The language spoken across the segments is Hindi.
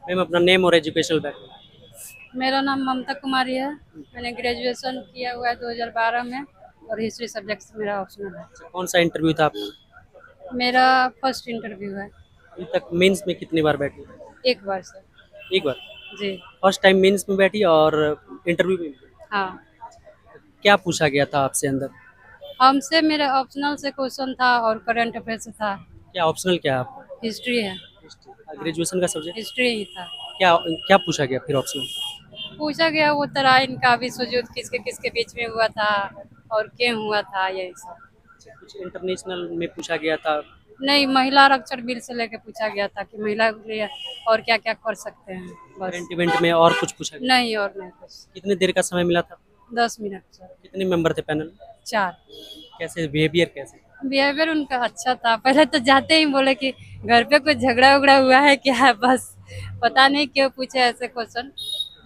मैम अपना नेम और एजुकेशनल बैकग्राउंड। मेरा नाम ममता कुमारी है। मैंने ग्रेजुएशन किया हुआ है 2012 में और हिस्ट्री सब्जेक्ट मेरा ऑप्शनल है। कौन सा इंटरव्यू था आपका? मेरा फर्स्ट इंटरव्यू है। अभी तक मेंस में कितनी बार बैठी? एक बार से। एक बार। जी। फर्स्ट टाइम मेंस में बैठी और इंटरव्यू में भी। हाँ। क्या पूछा गया था आपसे अंदर? हमसे मेरे ऑप्शनल से क्वेश्चन था और करंट अफेयर से था। क्या ऑप्शनल क्या है आपका? हिस्ट्री है। ग्रेजुएशन का सब्जेक्ट। हिस्ट्री ही था। क्या क्या पूछा गया फिर ऑप्शनल? पूछा गया वो तराइन का भी सुजूद किसके किसके बीच में हुआ था और क्यों हुआ था, यही सब। कुछ इंटरनेशनल में पूछा गया था? नहीं, महिला आरक्षण बिल से लेके पूछा गया था कि महिला के लिए और क्या क्या कर सकते हैं, बस। करंट इवेंट में और कुछ पूछा गया? नहीं, और नहीं कुछ। कितने देर का समय मिला था? 10 मिनट सर। कितने मेंबर थे पैनल? 4। कैसे बिहेवियर कैसे? बिहेवियर उनका अच्छा था। पहले तो जाते ही बोले कि घर पे कुछ झगड़ा उगड़ा हुआ है क्या है, बस। पता नहीं क्यों पूछे ऐसे क्वेश्चन,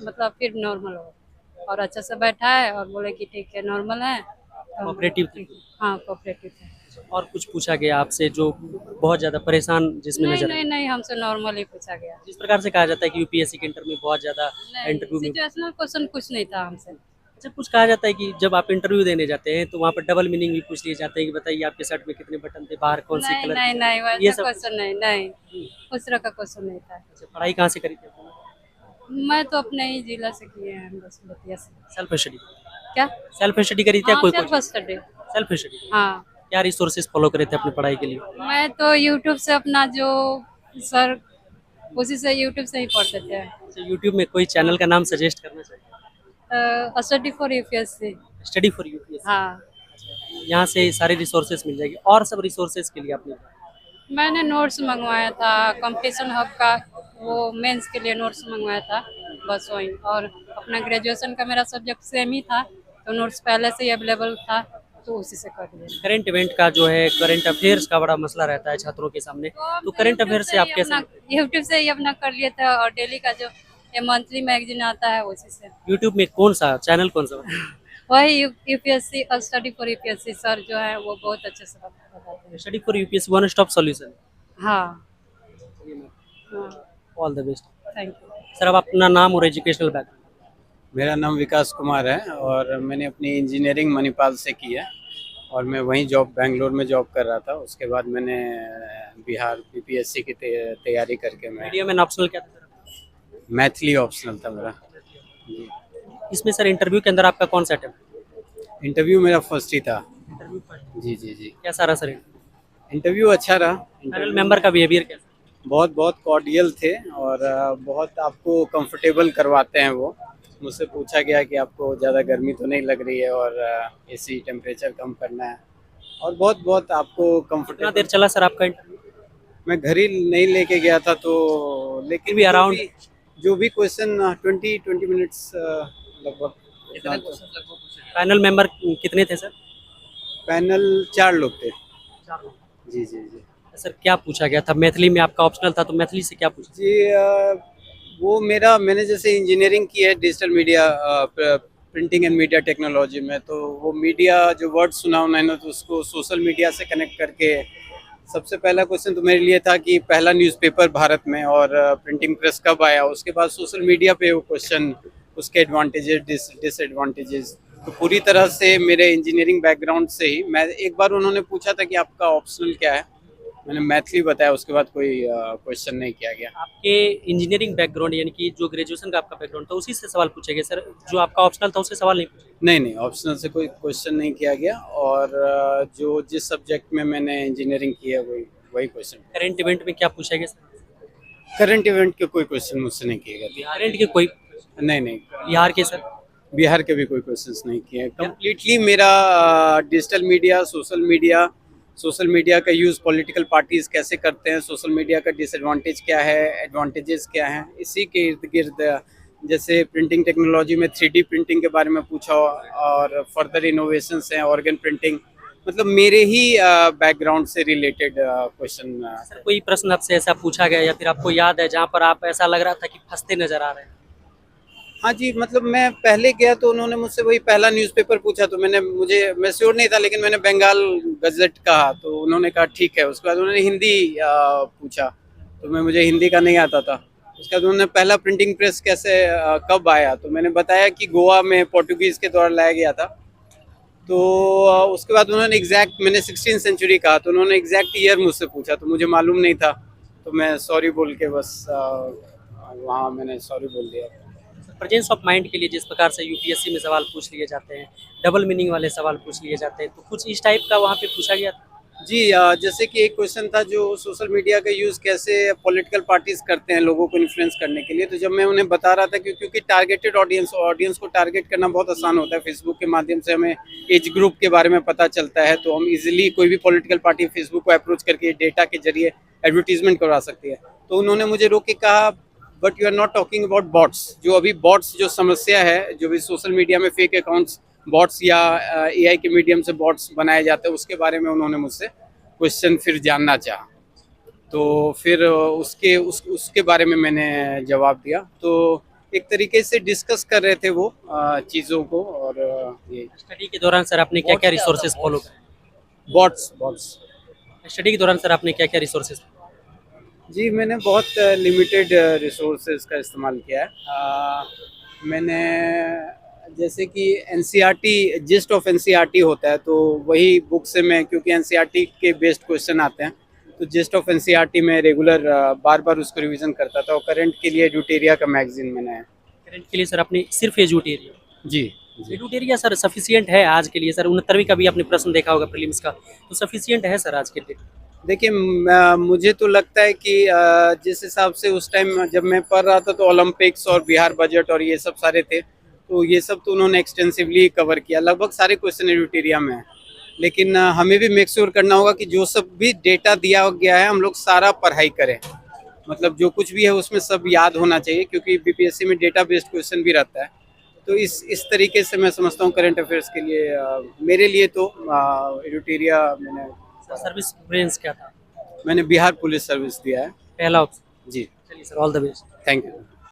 मतलब फिर नॉर्मल हो और अच्छे से बैठा है और बोले कि ठीक है, नॉर्मल है तो हम बोले कोऑपरेटिव थे? ठीक। हाँ, कोऑपरेटिव थे। और कुछ पूछा गया आपसे जो बहुत ज्यादा परेशान जिसमें नहीं नजर नहीं आए? नहीं, हमसे नॉर्मल ही पूछा गया। जिस प्रकार से कहा जाता है कि यूपीएससी के इंटर में बहुत ज्यादा नहीं, इंटरव्यू में। सिचुएशनल क्वेश्चन कुछ नहीं था हमसे। अच्छा, कुछ कहा जाता है कि जब आप इंटरव्यू देने जाते हैं तो वहाँ पर डबल मीनिंग भी पूछ लिए जाते हैं कि बताइए आपके शर्ट में कितने बटन थे, बाहर कौन सी नहीं कलर नहीं नहीं, ये वैसा सब? क्वेश्चन नहीं, नहीं उस तरह का क्वेश्चन नहीं था। अच्छा, पढ़ाई कहाँ से करी थी? मैं तो अपने ही जिला से किए हैं, बस बतिया से। Self study. क्या? सेल्फ स्टडी करी थी या हाँ, कोई self coaching? Study. Self study. हाँ। क्या रिसोर्सेज फॉलो करे थे अपनी पढ़ाई के लिए? मैं तो यूट्यूब से अपना जो सर, उसी से यूट्यूब से ही पढ़ते थे। अच्छा, यूट्यूब में कोई चैनल का नाम सजेस्ट करना चाहिए? Study for UPSC. Study for UPSC. हाँ। यहाँ से सारी रिसोर्सेज मिल जाएगी और सब रिसोर्सेज के लिए आपने? मैंने नोट्स मंगवाया था कंपटीशन हब का, वो मेंस के लिए नोट्स मंगवाया था, बस वही। और अपना ग्रेजुएशन का मेरा सब्जेक्ट सेम ही था तो नोट्स पहले से ही अवेलेबल था तो उसी से कर लिया। करंट इवेंट का जो है, करंट अफेयर्स का बड़ा मसला रहता है छात्रों के सामने, तो करंट अफेयर से आप कैसे? यूट्यूब से ही अपना कर लिए थे और डेली का जो ये मंथली मैगजीन आता है उसी से। यूट्यूब में कौन सा चैनल कौन सा? वही यूपीएससी और स्टडी फॉर यूपीएससी सर जो है वो बहुत अच्छे से बताते हैं। Study for UPSC one stop solution. हाँ। हाँ, all the best. Thank you. Sir, अब अपना नाम और एजुकेशनल बैकग्राउंड। मेरा नाम विकास कुमार है और मैंने अपनी इंजीनियरिंग मणिपाल से की है और मैं वहीं बेंगलोर में जॉब कर रहा था। उसके बाद मैंने बिहार बीपीएससी की तैयारी करके मैं मीडियम एंड ऑप्शनल क्या था सर? मैथिली ऑप्शनल था मेरा। जी। इसमें सर इंटरव्यू के अंदर आपका कौन सा अटेम्प्ट? इंटरव्यू मेरा फर्स्ट ही था। Interview first. जी जी जी। कैसा रहा सर? इंटरव्यू अच्छा रहा। पैनल मेंबर का बिहेवियर कैसा? बहुत बहुत कॉर्डियल थे और बहुत आपको कंफर्टेबल करवाते हैं वो। मुझसे पूछा गया कि आपको ज़्यादा गर्मी तो नहीं लग रही है और एसी टेम्परेचर कम करना है और बहुत बहुत आपको कितना कंफर्टेबल। देर चला सर आपका इंटरव्यू? मैं घर ही नहीं लेके गया था तो, लेकिन भी अराउंड जो भी क्वेश्चन 20 मिनट्स लगभग। पैनल मेंबर कितने थे सर? पैनल 4 लोग थे। जी जी जी सर, क्या पूछा गया था? मैथिली में आपका ऑप्शनल था तो मैथिली से क्या पूछा? जी। वो मैंने जैसे इंजीनियरिंग की है digital media printing and media technology में, तो वो मीडिया जो वर्ड सुना उन्होंने तो उसको सोशल मीडिया से कनेक्ट करके सबसे पहला क्वेश्चन तो मेरे लिए था कि पहला न्यूज़पेपर भारत में और प्रिंटिंग प्रेस कब आया। उसके बाद सोशल मीडिया पे वो क्वेश्चन, उसके एडवांटेजेस डिसएडवांटेजेस। तो पूरी तरह से मेरे इंजीनियरिंग बैकग्राउंड से ही मैं, एक बार उन्होंने पूछा था कि आपका ऑप्शनल क्या है, मैंने मैथिली बताया। उसके बाद कोई क्वेश्चन नहीं किया गया। आपके इंजीनियरिंग बैकग्राउंड यानी कि जो ग्रेजुएशन का आपका बैकग्राउंड था उसी से सवाल पूछे गए सर? जो आपका ऑप्शनल था उससे सवाल नहीं पूछे? नहीं नहीं, ऑप्शनल से कोई क्वेश्चन नहीं किया गया और जो जिस सब्जेक्ट में मैंने इंजीनियरिंग की है वही क्वेश्चन। करंट इवेंट में क्या पूछा गया सर? करंट इवेंट के कोई क्वेश्चन मुझसे नहीं किए गए। करंट के कोई? नहीं नहीं, बिहार के सर? बिहार के भी कोई क्वेश्चंस नहीं किए। कम्प्लीटली मेरा डिजिटल मीडिया, सोशल मीडिया का यूज़ पॉलिटिकल पार्टीज कैसे करते हैं, सोशल मीडिया का डिसएडवांटेज क्या है, एडवांटेजेस क्या हैं, इसी के इर्द गिर्द। जैसे प्रिंटिंग टेक्नोलॉजी में 3D प्रिंटिंग के बारे में पूछा और फर्दर इनोवेशंस हैं, ऑर्गन प्रिंटिंग, मतलब मेरे ही बैकग्राउंड से रिलेटेड क्वेश्चन। सर, कोई प्रश्न आपसे ऐसा पूछा गया या फिर आपको याद है जहाँ पर आप ऐसा लग रहा था कि फंसते नजर आ रहे हैं? हाँ जी, मतलब मैं पहले गया तो उन्होंने मुझसे वही पहला न्यूज़पेपर पूछा तो मैं श्योर नहीं था, लेकिन मैंने बंगाल गजट कहा तो उन्होंने कहा ठीक है। उसके बाद उन्होंने हिंदी पूछा तो मुझे हिंदी का नहीं आता था उसके बाद उन्होंने पहला प्रिंटिंग प्रेस कैसे कब आया, तो मैंने बताया कि गोवा में पोर्टुगीज के द्वारा लाया गया था। तो उसके बाद उन्होंने एग्जैक्ट, मैंने 16th सेंचुरी कहा तो उन्होंने एग्जैक्ट ईयर मुझसे पूछा, तो मुझे मालूम नहीं था, तो मैं सॉरी बोल के बस वहाँ मैंने सॉरी बोल दिया। प्रेजेंस ऑफ माइंड के लिए जिस प्रकार से यूपीएससी में सवाल पूछ लिए जाते हैं, डबल मीनिंग वाले सवाल पूछ लिए जाते हैं, तो कुछ इस टाइप का वहाँ पे पूछा गया था? जी, जैसे कि एक क्वेश्चन था जो सोशल मीडिया का यूज़ कैसे पॉलिटिकल पार्टीज करते हैं लोगों को इन्फ्लुएंस करने के लिए, तो जब मैं उन्हें बता रहा था कि क्योंकि टारगेटेड ऑडियंस को टारगेट करना बहुत आसान होता है, फेसबुक के माध्यम से हमें एज ग्रुप के बारे में पता चलता है, तो हम इजीली कोई भी पॉलिटिकल पार्टी फेसबुक को अप्रोच करके डेटा के जरिए एडवर्टीजमेंट करवा सकती है। तो उन्होंने मुझे रोक के कहा, but you are not talking about bots, जो अभी बॉट्स जो समस्या है, जो भी सोशल मीडिया में फेक अकाउंट्स बॉट्स या एआई के मीडियम से बॉट्स बनाए जाते हैं, उसके बारे में उन्होंने मुझसे क्वेश्चन फिर जानना चाहा। तो फिर उसके बारे में मैंने जवाब दिया। तो एक तरीके से डिस्कस कर रहे थे वो चीज़ों को। और ये स्टडी के दौरान सर आपने क्या क्या रिसोर्सेज फॉलो करे? बॉट्स स्टडी के दौरान सर आपने क्या क्या रिसोर्सेज? जी, मैंने बहुत लिमिटेड रिसोर्सेज का इस्तेमाल किया है। मैंने जैसे कि एनसीईआरटी, जिस्ट ऑफ एनसीईआरटी होता है, तो वही बुक से मैं, क्योंकि एनसीईआरटी के बेस्ड क्वेश्चन आते हैं, तो जिस्ट ऑफ एनसीईआरटी में रेगुलर बार बार उसको रिवीजन करता था। और करंट के लिए एडुटेरिया का मैगजीन मैंने। करंट के लिए सर आपने सिर्फ एजुटेरिया? जी एजुटेरिया सर सफिशिएंट है आज के लिए? सर 69वीं का भी आपने प्रश्न देखा होगा प्रीलिम्स का, तो सफिशिएंट है सर आज के लिए? देखिए, मुझे तो लगता है कि जिस हिसाब से उस टाइम जब मैं पढ़ रहा था तो ओलंपिक्स और बिहार बजट और ये सब सारे थे, तो ये सब तो उन्होंने एक्सटेंसिवली कवर किया, लगभग सारे क्वेश्चन एडुटेरिया में है। लेकिन हमें भी मेक श्योर करना होगा कि जो सब भी डेटा दिया गया है हम लोग सारा पढ़ाई करें, मतलब जो कुछ भी है उसमें सब याद होना चाहिए, क्योंकि बीपीएससी में डेटा बेस्ड क्वेश्चन भी रहता है। तो इस तरीके से मैं समझता हूँ करंट अफेयर्स के लिए। मेरे लिए तो एडुटेरिया मैंने सर्विस प्रेफरेंस क्या था? मैंने बिहार पुलिस सर्विस दिया है। पहला ऑप्शन? जी, चलिए sir, all the best. Thank you.